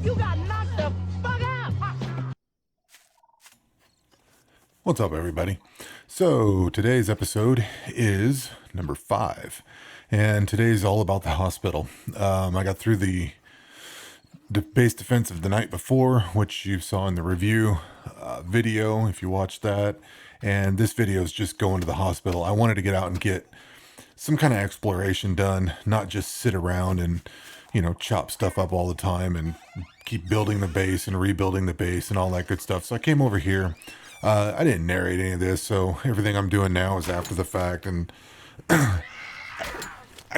You got knocked the fuck out! What's up, everybody? So, today's episode is number 5, and today's all about the hospital. I got through the base defense of the night before, which you saw in the review video if you watched that, and this video is just going to the hospital. I wanted to get out and get some kind of exploration done, not just sit around and, chop stuff up all the time and keep building the base and rebuilding the base and all that good stuff. So I came over here. I didn't narrate any of this, so everything I'm doing now is after the fact. And I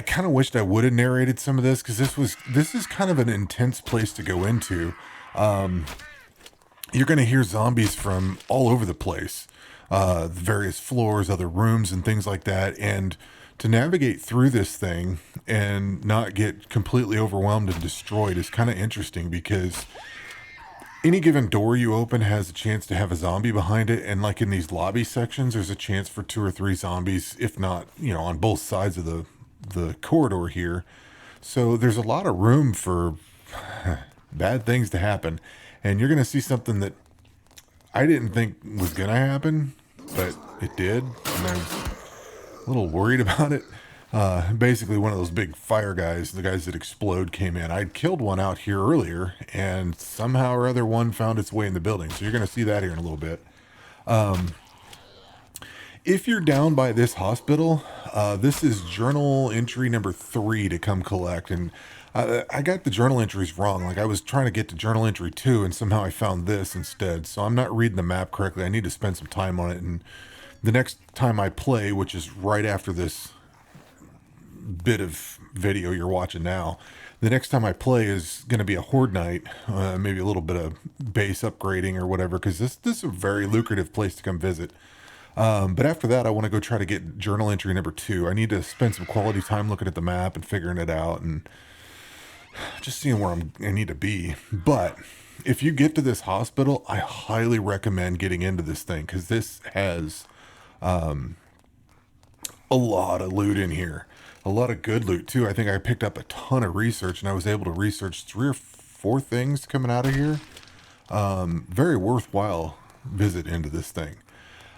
kind of wished I would have narrated some of this because this is kind of an intense place to go into. You're going to hear zombies from all over the place, various floors, other rooms, and things like that. And to navigate through this thing and not get completely overwhelmed and destroyed is kind of interesting because any given door you open has a chance to have a zombie behind it. And like in these lobby sections, there's a chance for 2 or 3 zombies, if not, on both sides of the corridor here. So there's a lot of room for bad things to happen. And you're going to see something that I didn't think was going to happen, but it did. And I was a little worried about it. Basically, one of those big fire guys, the guys that explode, came in. I'd killed one out here earlier, and somehow or other one found its way in the building. So you're going to see that here in a little bit. If you're down by this hospital, this is journal entry number 3 to come collect. And I got the journal entries wrong. Like I was trying to get to journal entry 2, and somehow I found this instead. So I'm not reading the map correctly. I need to spend some time on it. And the next time I play, which is right after this bit of video you're watching now, the next time I play is going to be a horde night, maybe a little bit of base upgrading or whatever, because this is a very lucrative place to come visit. But after that, I want to go try to get journal entry number 2. I need to spend some quality time looking at the map and figuring it out and just seeing where I need to be. But if you get to this hospital, I highly recommend getting into this thing because this has a lot of loot in here. A lot of good loot, too. I think I picked up a ton of research, and I was able to research 3 or 4 things coming out of here. Very worthwhile visit into this thing.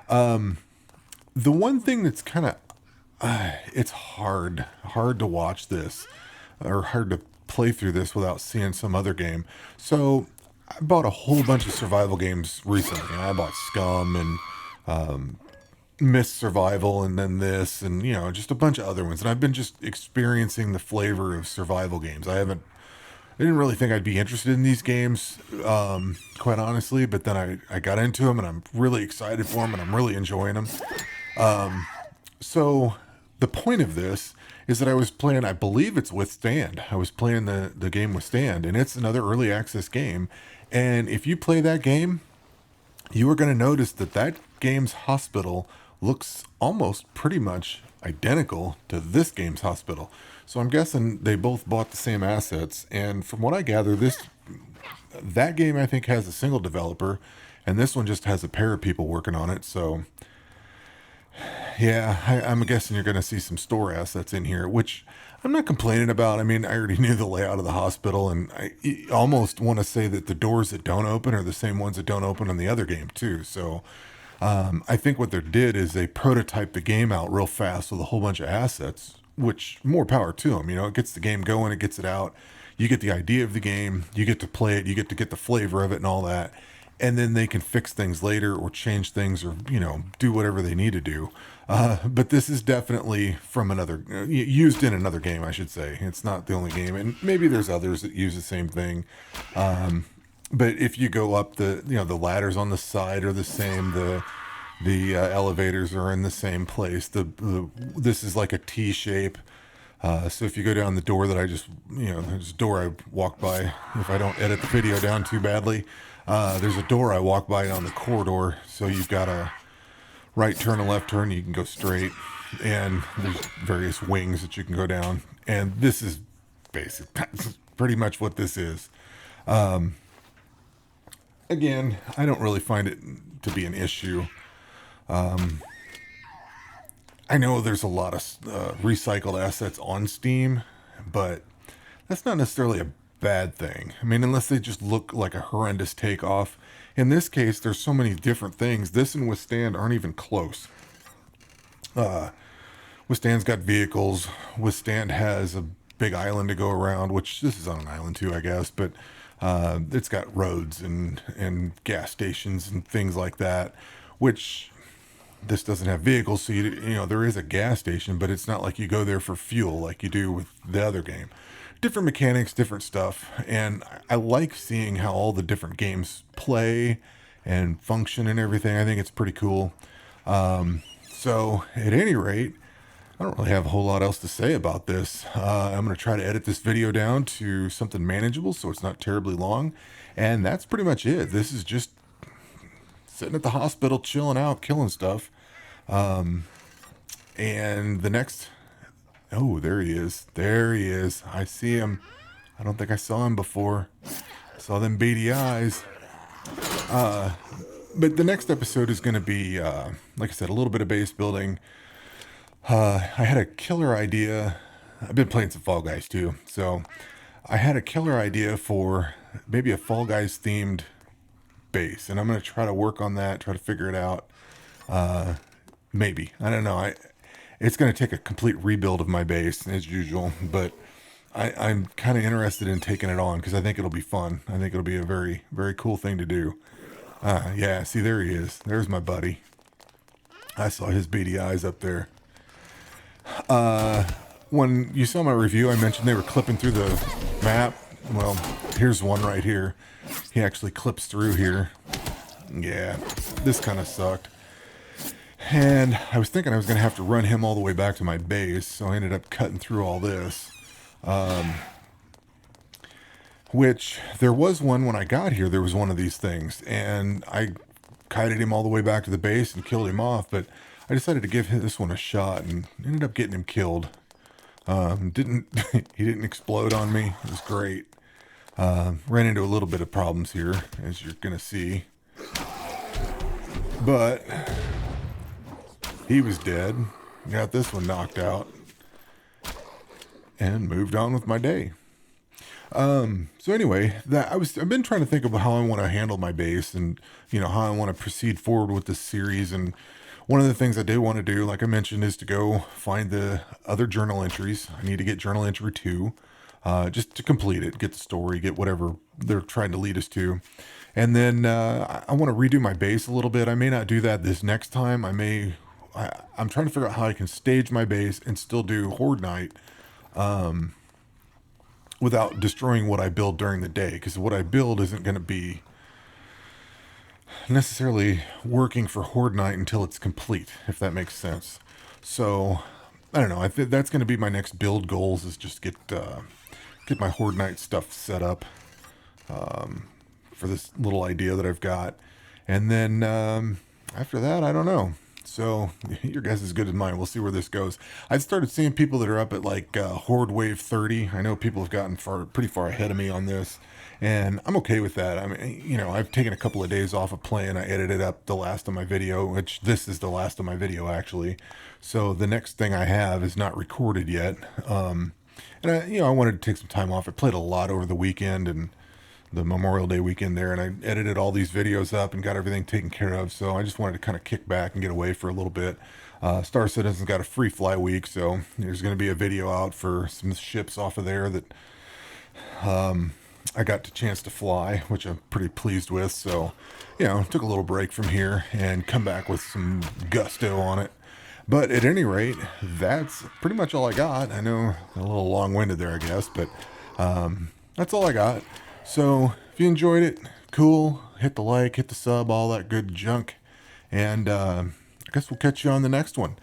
The one thing that's kind of it's hard to watch this or hard to play through this without seeing some other game. So I bought a whole bunch of survival games recently. I bought Scum and Myth Survival, and then this, and just a bunch of other ones. And I've been just experiencing the flavor of survival games. I didn't really think I'd be interested in these games, quite honestly, but then I got into them, and I'm really excited for them, and I'm really enjoying them. So the point of this is that I was playing, I believe it's Withstand. I was playing the game Withstand, and it's another early access game. And if you play that game, you are going to notice that game's hospital looks almost pretty much identical to this game's hospital. So I'm guessing they both bought the same assets. And from what I gather, that game I think has a single developer, and this one just has a pair of people working on it. So yeah, I'm guessing you're going to see some store assets in here, which I'm not complaining about. I mean, I already knew the layout of the hospital, and I almost want to say that the doors that don't open are the same ones that don't open on the other game too. So I think what they did is they prototyped the game out real fast with a whole bunch of assets, which more power to them. It gets the game going, it gets it out. You get the idea of the game, you get to play it, you get to get the flavor of it and all that. And then they can fix things later or change things or, do whatever they need to do. But this is definitely from another, used in another game, I should say. It's not the only game. And maybe there's others that use the same thing. But if you go up the ladders on the side are the same. The elevators are in the same place. This is like a T shape. So if you go down the door that I just, there's a door I walk by. If I don't edit the video down too badly, there's a door I walk by on the corridor. So you've got a right turn, a left turn. You can go straight, and there's various wings that you can go down. And this is pretty much what this is. Again, I don't really find it to be an issue. I know there's a lot of recycled assets on Steam, but that's not necessarily bad thing. I mean, unless they just look like a horrendous takeoff. In this case, there's so many different things. This and Withstand aren't even close. Withstand's got vehicles. Withstand has a big island to go around, which this is on an island too, I guess, but it's got roads and gas stations and things like that, which this doesn't have vehicles. So, you know, there is a gas station, but it's not like you go there for fuel like you do with the other game. Different mechanics, different stuff. And I like seeing how all the different games play and function and everything. I think it's pretty cool. So at any rate, I don't really have a whole lot else to say about this. I'm going to try to edit this video down to something manageable so it's not terribly long. And that's pretty much it. This is just sitting at the hospital, chilling out, killing stuff. And the next... Oh, there he is. There he is. I see him. I don't think I saw him before. I saw them beady eyes. But the next episode is going to be, like I said, a little bit of base building. I had a killer idea. I've been playing some Fall Guys too. So I had a killer idea for maybe a Fall Guys themed base. And I'm going to try to work on that, try to figure it out. Maybe. I don't know. It's going to take a complete rebuild of my base as usual, but I'm kind of interested in taking it on because I think it'll be fun. I think it'll be a very, very cool thing to do. Yeah, see, there he is. There's my buddy. I saw his beady eyes up there. When you saw my review, I mentioned they were clipping through the map. Well, here's one right here. He actually clips through here. Yeah, this kind of sucked. And I was thinking I was going to have to run him all the way back to my base, so I ended up cutting through all this. Which, there was one when I got here, there was one of these things, and I kited him all the way back to the base and killed him off, but I decided to give this one a shot and ended up getting him killed. He didn't explode on me. It was great. Ran into a little bit of problems here, as you're going to see. But... he was dead. Got this one knocked out. And moved on with my day. So anyway, I've been trying to think about how I want to handle my base and, you know, how I want to proceed forward with this series. And one of the things I did want to do, like I mentioned, is to go find the other journal entries. I need to get journal entry 2, just to complete it, get the story, get whatever they're trying to lead us to. And then I want to redo my base a little bit. I may not do that this next time. I'm trying to figure out how I can stage my base and still do Horde Night without destroying what I build during the day. Because what I build isn't going to be necessarily working for Horde Night until it's complete, if that makes sense. So, I don't know. I think that's going to be my next build goals, is just get my Horde Night stuff set up for this little idea that I've got. And then after that, I don't know. So your guess is as good as mine. We'll see where this goes. I've started seeing people that are up at like Horde Wave 30. I know people have gotten pretty far ahead of me on this, and I'm okay with that. I mean, you know, I've taken a couple of days off of playing. I edited up the last of my video, which this is the last of my video actually. So the next thing I have is not recorded yet. And I wanted to take some time off. I played a lot over the weekend and the Memorial Day weekend there, and I edited all these videos up and got everything taken care of. So I just wanted to kind of kick back and get away for a little bit. Star Citizen's got a free fly week, so there's going to be a video out for some ships off of there that I got the chance to fly, which I'm pretty pleased with. So, you know, took a little break from here and come back with some gusto on it. But at any rate, that's pretty much all I got. I know a little long-winded there, I guess, but that's all I got. So if you enjoyed it, cool. Hit the like, hit the sub, all that good junk. And I guess we'll catch you on the next one.